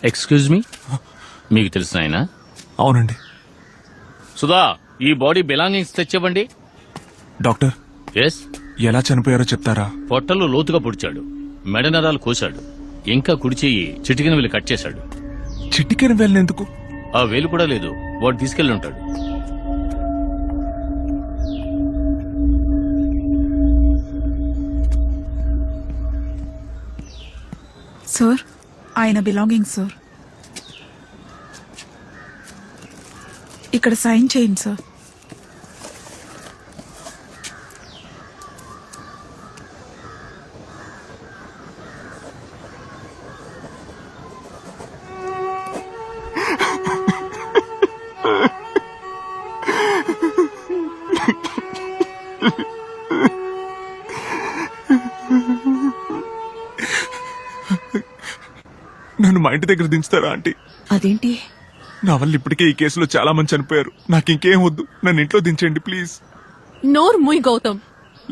Excuse me, మీకు తెలిసిన ఆయన? అవునండి. సుధా, ఈ బాడీ బిలాంగింగ్స్ తెచ్చివ్వండి. Doctor, yes. ఎలా చనిపోయారో చెప్తారా? పొట్టలు లోతుగా పొడిచాడు, మెడ నరాలు కోశాడు, ఇంకా కుడి చెయ్యి చిటికిన వేలు కట్ చేశాడు. చిటికెన వెళ్ళినందుకు? ఆ వేలు కూడా లేదు, వాడు తీసుకెళ్లి ఉంటాడు. సార్, ఆయన బిలాంగింగ్ సార్. ఇక్కడ సైన్ చేయండి సార్. నన్ను మా ఇంటి దగ్గర దించుతారా ఆంటీ? అదేంటి? నా వల్ల ఇప్పటికే ఈ కేసులో చాలా మంది చనిపోయారు. నాకు ఇంకేం వద్దు, నన్ను ఇంట్లో దించండి ప్లీజ్. నోరు ముయ్ గౌతమ్.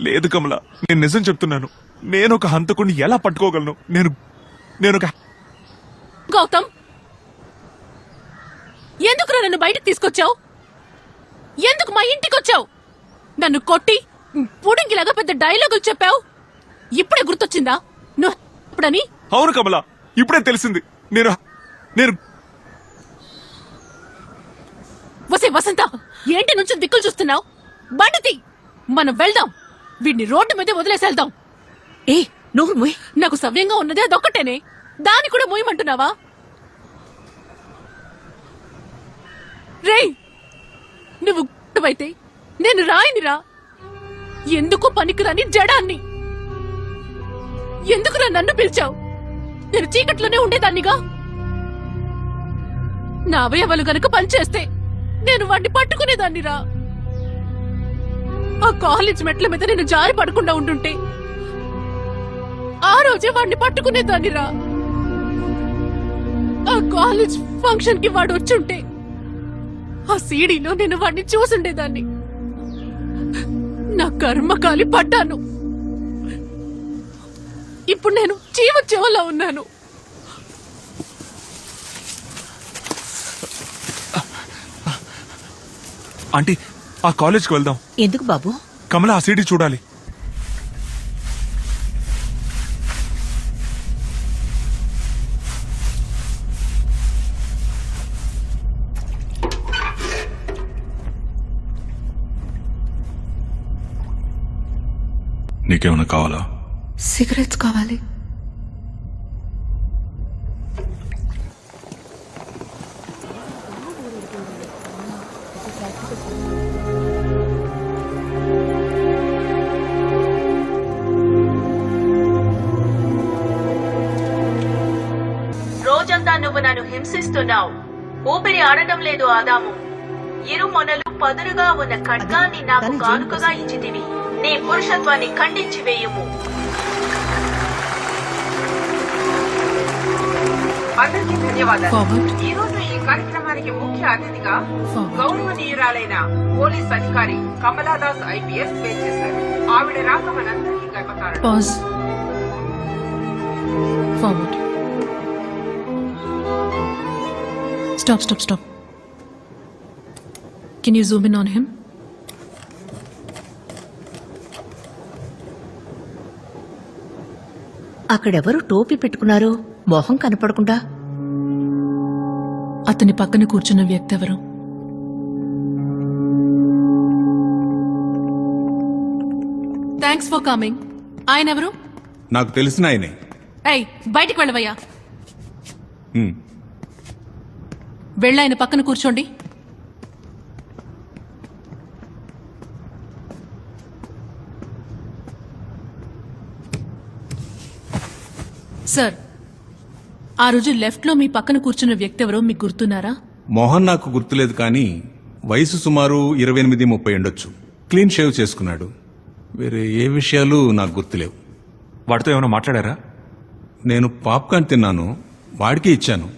లేదు కమల, నేను నిజం చెప్తున్నాను. నేను ఒక హంతకుడిని ఎలా పట్టుకోగలను? నేను గౌతమ్, ఎందుకు నన్ను బయటకు తీసుకొచ్చావు? ఎందుకు మా ఇంటికి వచ్చావు? నన్ను కొట్టి పుడింగిలాగా పెద్ద డైలాగులు చెప్పావు. ఇప్పుడే గుర్తొచ్చిందా నువ్వు ఇప్పుడని? అవును కమల, ఇప్పుడే తెలిసింది. నేను వసే వసంత, ఏంటి నుంచి దిక్కులు చూస్తున్నావు? బండితి, మనం వెళ్దాం. వీడిని రోడ్డు మీద వదిలేసి వెళ్దాం. ఏ నువ్వు మొయ్. నాకు సవ్యంగా ఉన్నదే అదొక్కటేనే, దాన్ని కూడా మోయమంటున్నావా? రేయ్, నువ్వు అయితే నేను రాయినిరా. ఎందుకు పనికిరాని జడాన్ని. ఎందుకురా నన్ను పిలిచావు? నేను చీకట్లోనే ఉండేదాన్నిగా. నా అవయవాలు గనుక పనిచేస్తే నేను వాడిని పట్టుకునేదాన్నిరా. ఆ కాలేజ్ మెట్ల మీద నేను జారి పడకుండా ఉండుంటే ఆ రోజే వాడిని పట్టుకునేదాన్నిరా. ఆ కాలేజ్ ఫంక్షన్ కి వాడు వచ్చుంటే ఆ సీడీలో నేను వాడిని చూసుండేదాన్ని. నా కర్మకాలి పడ్డాను. ఇప్పుడు నేను చీవలా ఉన్నాను. ఆంటీ, ఆ కాలేజ్కి వెళ్దాం. ఎందుకు బాబు? కమల ఆ సీడీ చూడాలి. నీకేమైనా కావాలా? సిగరెట్స్ కావాలి. రోజంతా నువ్వు నన్ను హింసిస్తున్నావు. ఊపిరి ఆడటం లేదు ఆదాము. ఇరు మొనలు పదునుగా ఉన్న ఖడ్గాన్ని నాకు కానుకగా ఇచ్చితివి. నీ పురుషత్వాన్ని ఖండించి వేయుము. అందరికీ ధన్యవాదాలు. Forward. ఈ రోజు ఈ కార్యక్రమానికి ముఖ్య అతిథిగా Forward. గౌరవనీయురాలైన పోలీస్ అధికారి కమలాదాస్ IPS వేచేశారు. ఆవిడ రాక మనందరికీ గర్వకారణం. Pause. Forward. Stop. Can you zoom in on him? అక్కడెవరు టోపీ పెట్టుకున్నారు? మొహం కనపడకుండా. అతని పక్కన కూర్చున్న వ్యక్తి ఎవరు? Thanks for coming. ఆయన ఎవరు? నాకు తెలిసిన ఆయనే. ఏయ్, బయటికి వెళ్ళవయ్యా. వెళ్ళ ఆయన పక్కన కూర్చోండి. సార్, ఆ రోజు లెఫ్ట్ లో మీ పక్కన కూర్చున్న వ్యక్తి ఎవరో మీకు గుర్తున్నారా? మోహన్ నాకు గుర్తులేదు, కానీ వయసు సుమారు 28-30 ఉండొచ్చు. క్లీన్ షేవ్ చేసుకున్నాడు. వేరే ఏ విషయాలు నాకు గుర్తులేవు. వాడితో ఏమైనా మాట్లాడారా? నేను పాప్కార్న్ తిన్నాను, వాడికి ఇచ్చాను.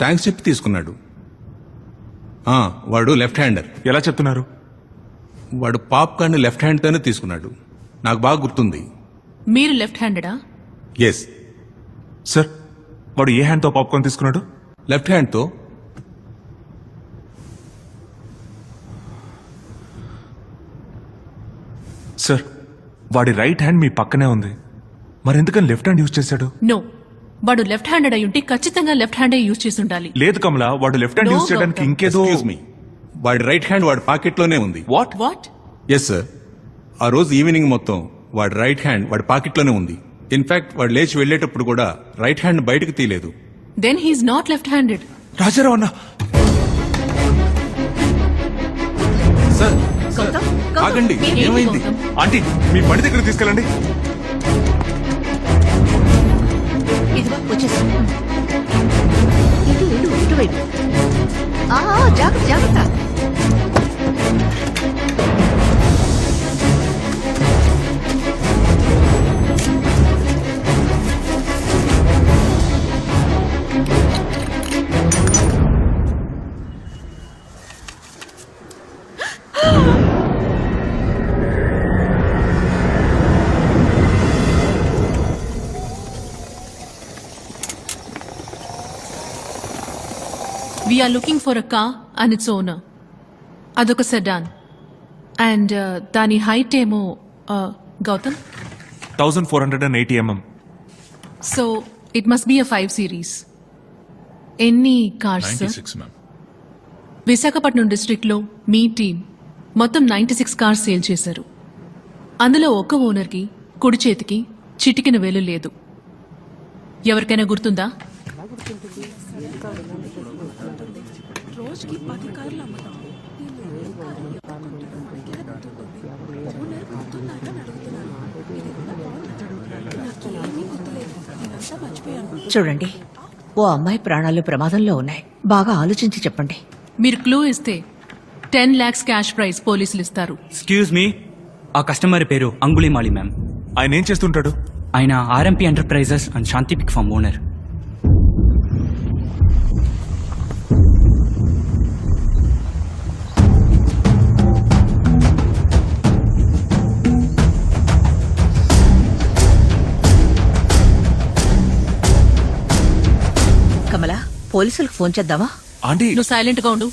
థ్యాంక్స్ చెప్పి తీసుకున్నాడు. వాడు లెఫ్ట్ హ్యాండర్. ఎలా చెప్తున్నారు? వాడు పాప్కార్న్ లెఫ్ట్ హ్యాండ్తోనే తీసుకున్నాడు. నాకు బాగా గుర్తుంది. మీరు లెఫ్ట్ హ్యాండెడా? ఎస్. సార్, వాడు ఏ హ్యాండ్తో పాప్కార్న్ తీసుకున్నాడు? లెఫ్ట్ హ్యాండ్తో. సార్ వాడి రైట్ హ్యాండ్ మీ పక్కనే ఉంది, మరి ఎందుకని లెఫ్ట్ హ్యాండ్ యూజ్ చేశాడు? నో, వాడు లెఫ్ట్ హ్యాండెడ్ అయి ఉంటే ఖచ్చితంగా లెఫ్ట్ హ్యాండే యూజ్ చేసి ఉండాలి. లేదు కమలా, వాడు లెఫ్ట్ హ్యాండ్ No, యూజ్ చేయడానికి Gautam. ఇంకేదో. ఎక్స్క్యూజ్ మీ, వాడి రైట్ హ్యాండ్ వాడి పాకెట్లోనే ఉంది. వాట్? వాట్? ఎస్ సార్, ఆ రోజు ఈవినింగ్ మొత్తం వాడి రైట్ హ్యాండ్ వాడి పాకెట్లోనే ఉంది. ఇన్ఫాక్ట్ వాడు లేచి వెళ్ళేటప్పుడు కూడా రైట్ హ్యాండ్ బయటకు తీయలేదు. Then he's not left handed. Rajarao అన్న, సార్ గౌతమ్, గౌతమ్, ఆగండి, మీరు- ఏమైంది? ఆంటీ మీ బండి దగ్గర తీసుకెళ్ళండి. ఇదిగో వచ్చేసి ఇటువైపు. జాగ్రత్త జాగ్రత్త. We are looking for a car and its owner. అదొక సెడాన్ అండ్ దాని హైట్ ఏమో Gautam. 1480 mm. So it must be a 5 series. ఎన్ని cars sir? 96 ma'am. Visakhapatnam district లో మీ టీం మొత్తం 96 కార్స్ సేల్ చేశారు. అందులో ఒక ఓనర్కి కుడి చేతికి చిటికిన వేలు లేదు. ఎవరికైనా గుర్తుందా? చూడండి, ఓ అమ్మాయి ప్రాణాలు ప్రమాదంలో ఉన్నాయి. బాగా ఆలోచించి చెప్పండి. మీరు క్లూ ఇస్తే 10 lakhs క్యాష్ ప్రైజ్ పోలీసులు ఇస్తారు. ఎక్స్క్యూజ్ మీ, ఆ కస్టమర్ పేరు అంగుళిమాలి మ్యామ్. ఆయన ఏం చేస్తుంటాడు? ఆయన ఆర్ఎంపీ ఎంటర్ప్రైజెస్ అండ్ శాంతిపిక్ ఫామ్ ఓనర్. కమలా, పోలీసులకు ఫోన్ చేద్దామా? ఆంటీ నువ్వు సైలెంట్ గా ఉండు.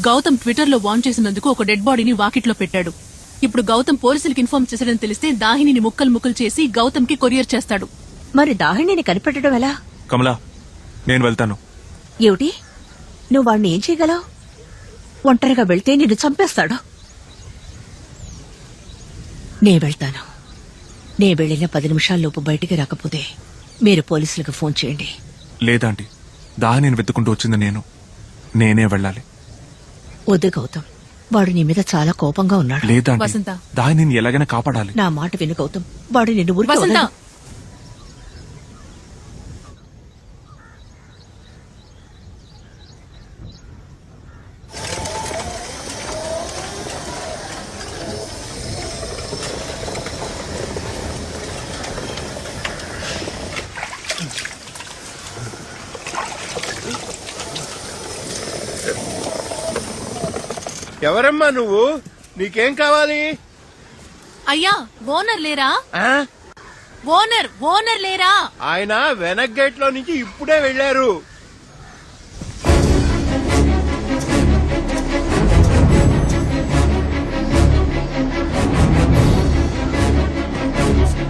గౌతమ్ ట్విట్టర్ లో వాన్ చేసినందుకు ఒక డెడ్ బాడీని వాకిట్లో పెట్టాడు. ఇప్పుడు గౌతమ్ పోలీసులకు ఇన్ఫార్మ్ చేశాడని తెలిస్తే దాహిని ముక్కలు ముక్కలు చేసి గౌతమ్ కి కొరియర్ చేస్తాడు. మరి దాహిణిని కనిపెట్టడం ఎలా? కమలా, నేను వెళ్తాను. ఏమిటి, నువ్వు వాడిని ఏం చేయగలవు? ఒంటరిగా వెళ్తే నిన్ను చంపేస్తాడు. నే వెళ్తాను. నే వెళ్ళిన 10 నిమిషాల్లోపు బయటికి రాకపోతే మీరు పోలీసులకు ఫోన్ చేయండి. లేదాంటీ, దానిని వెతుకుంటూ వచ్చింది నేనే వెళ్ళాలి. వద్దు గౌతమ్, వాడు నీ మీద చాలా కోపంగా ఉన్నాడు. లేదాంటీ, వసంత. దానిని ఎలాగైనా కాపాడాలి. నా మాట విను గౌతమ్, వాడు నిన్ను ఊరికి వసంత, వదలడు. ఎవరమ్మా నువ్వు? నీకేం కావాలి? అయ్యా ఓనర్ లేరా? ఆ? ఓనర్ లేరా? ఆయన వెనక్ గేట్ లో నుంచి ఇప్పుడే వెళ్ళారు.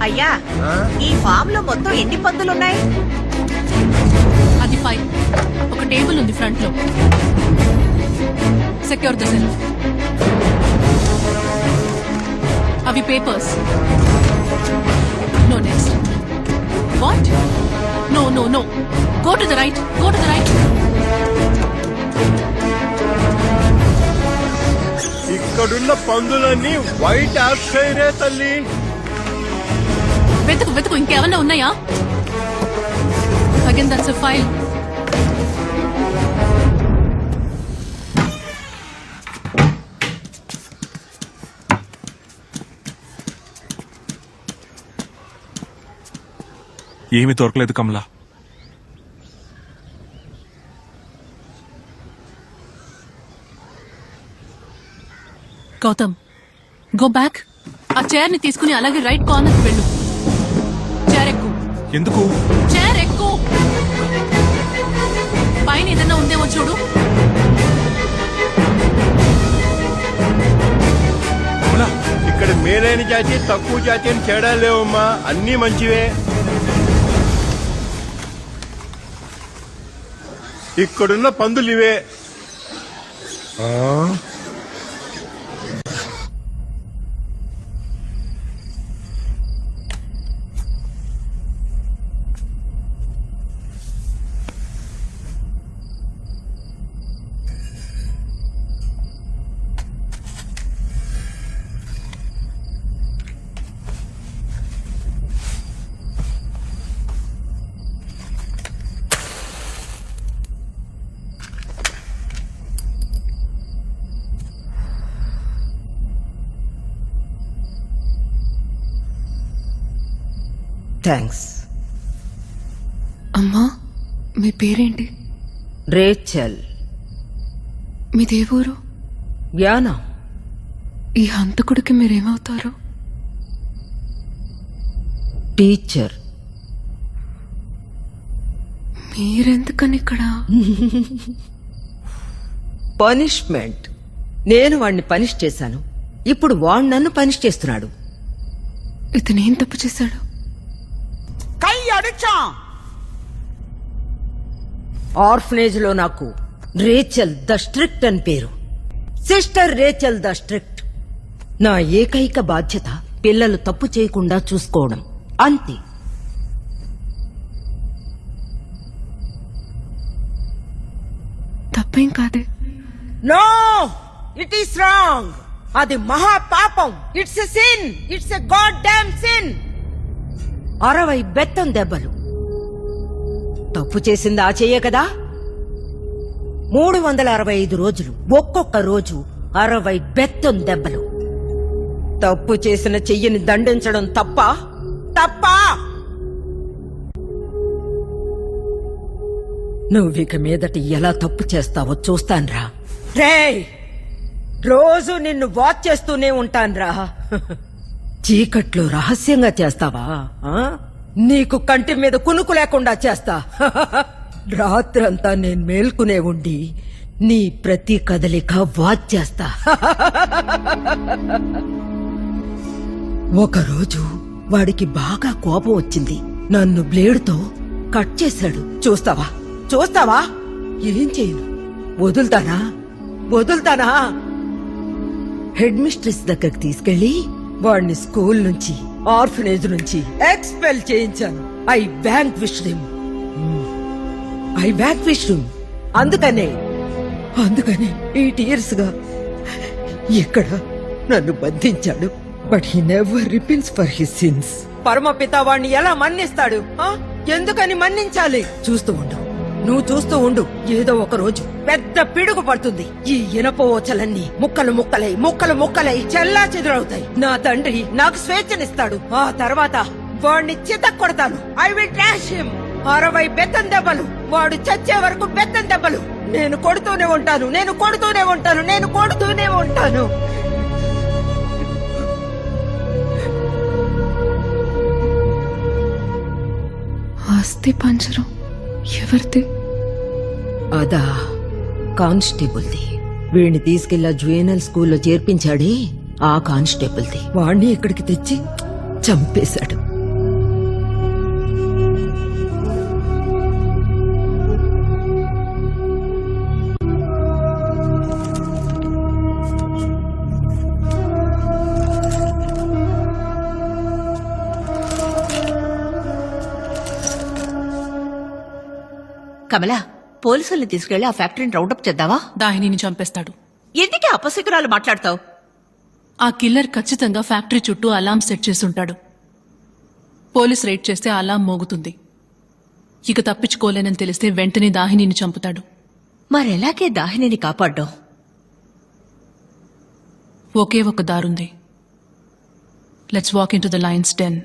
అయ్యా, ఈ ఫామ్ లో మొత్తం ఎన్ని పందులున్నాయి? అది 5. ఒక టేబుల్ ఉంది ఫ్రంట్ లో. Secure the cell. అవి papers. No next. What? No no no. Go to the right. Go to the right. ఇక్కడున్న పందులన్నీ వైట్ ఆప్షైరే తల్లి. వెతుకు వెతుకు, ఇంకేమన్నా ఉన్నాయా? Again that's a file. ఏమీ దొరకలేదు కమలా. Gautam, go back. ఆ చైర్ ని తీసుకుని అలాగే రైట్ కార్నర్ కి వెళ్ళు. చైర్ ఎక్కు. ఎందుకు? చైర్ ఎక్కు. పైన మేలైన జాతి తక్కువ జాతి అని తేడా లేవమ్మా, అన్నీ మంచివే. ఇక్కడున్న పందులు ఇవే. థ్యాంక్స్. అమ్మా మీ పేరేంటి? రేచల్. మీదే ఊరు? యానా. ఈ హంతకుడికి మీరేమవుతారు? టీచర్. మీరెందుకని ఇక్కడ? పనిష్మెంట్. నేను వాణ్ణి పనిష్ చేశాను, ఇప్పుడు వాడు నన్ను పనిష్ చేస్తున్నాడు. ఇతనేం తప్పు చేశాడు? ఆర్ఫనేజ్ లో నాకు రేచల్ ద స్ట్రిక్ట్ అని పేరు. Sister Rachel the strict. నా ఏకైక బాధ్యత పిల్లలు తప్పు చేయకుండా చూసుకోవడం, అంతే. తప్పేం కాదే. No, it is wrong. అది మహా పాపం. It's a sin. It's a God damn sin. 60 బెత్తం దెబ్బలు. తప్పు చేసింది ఆ చెయ్యే కదా. 365 రోజులు, ఒక్కొక్క రోజు 60 బెత్తం దెబ్బలు. తప్పు చేసిన చెయ్యిని దండించడం తప్ప? తప్పా? నువ్విక మీదట ఎలా తప్పు చేస్తావో చూస్తాన్రా. రేయ్, రోజు నిన్ను వాచ్ చేస్తూనే ఉంటాన్రా. చీకట్లో రహస్యంగా చేస్తావా? నీకు కంటి మీద కునుకు లేకుండా చేస్తా. రాత్రంతా నేను మేల్కునే ఉండి నీ ప్రతి కదలిక వాచ్ చేస్తా. ఒకరోజు వాడికి బాగా కోపం వచ్చింది. నన్ను బ్లేడుతో కట్ చేశాడు. చూస్తావా? చూస్తావా? ఏం చేయను. వదులుతానా? హెడ్ మిస్ట్రెస్ దగ్గరికి తీసుకెళ్లి వాడిని స్కూల్ నుంచి, ఆర్ఫనేజ్ నుంచి ఎక్స్పెల్ చేయించాను. I vanquished him. అందుకనే 8 years గా ఇక్కడ నన్ను బంధించాడు. But he never repents for his sins. పరమపిత వాణ్ణి ఎలా మన్నిస్తాడు? ఎందుకని మన్నించాలి? నువ్వు చూస్తూ ఉండు. ఏదో ఒక రోజు పెద్ద పిడుగు పడుతుంది. ఈ ఇనప ఓచలన్నీ ముక్కలై చెల్లా చెదురవుతాయి. నా తండ్రి నాకు స్వేచ్ఛనిస్తాడు. ఆ తర్వాత వాడిని చితక్కొడతాను. I will thrash him. 60 బెత్తం దెబ్బలు. వాడు చచ్చే వరకు బెత్తం దెబ్బలు. నేను కొడుతూనే ఉంటాను. ఆస్తి పంజరం ఎవరిది? అదా కానిస్టేబుల్ది. వీడిని తీసుకెళ్లా జువెనల్ స్కూల్లో చేర్పించాడే ఆ కానిస్టేబుల్ది. వాణ్ణి ఇక్కడికి తెచ్చి చంపేశాడు. కమలా, పోలీసుల్ని తీసుకెళ్లి ఆ ఫ్యాక్టరీని రౌండప్ చేద్దావా? దాహినిని చంపేస్తాడు. ఎందుకే అపశకురాలు మాట్లాడతావు? ఆ కిల్లర్ ఖచ్చితంగా ఫ్యాక్టరీ చుట్టూ అలారం సెట్ చేసుంటాడు. పోలీస్ రైడ్ చేస్తే అలారం మోగుతుంది. ఇక తప్పించుకోలేనని తెలిస్తే వెంటనే దాహినిని చంపుతాడు. మరెలాగే దాహినిని కాపాడ్డాం? ఒకే ఒక దారుంది. Let's walk into the lion's den.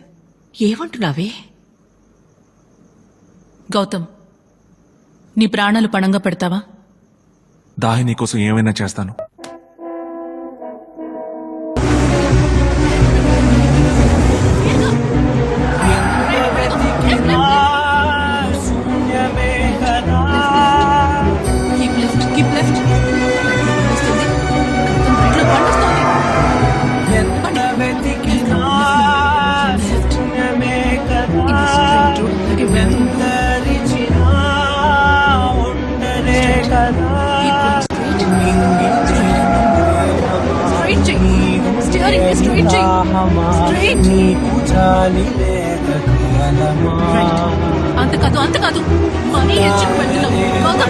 ఏమంటున్నావే? గౌతమ్, నీ ప్రాణాలు పణంగా పెడతావా? దాహిని కోసం ఏమైనా చేస్తాను. Keep left. వస్తుంది. రైట్లో బండి వస్తుంది. అంత కాదు అంత కాదు మనీ హెచ్చుకు పెడుతున్నావు బాగా.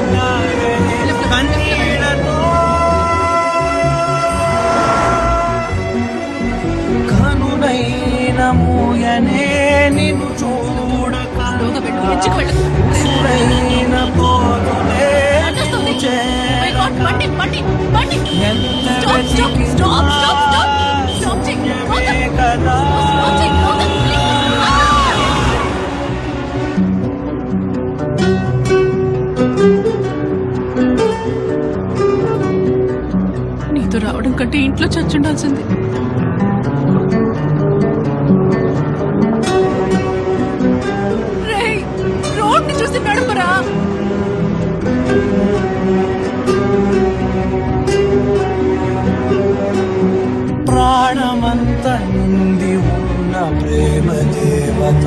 స్లోగా పెట్టు, హెచ్చుకు పెట్టు. అడ్డొస్తుంది. My God, బండి బండి బండి. Stop, stop, stop, stop, stop. Stop చెయ్. Gautam. Stop చెయ్, Gautam, please. నీతో రావడం కంటే ఇంట్లో చచ్చుండాల్సింది. రేయ్, రోడ్ని చూసి నడుపురా. ప్రాణమంత నిండి ఉన్న ప్రేమ దేవత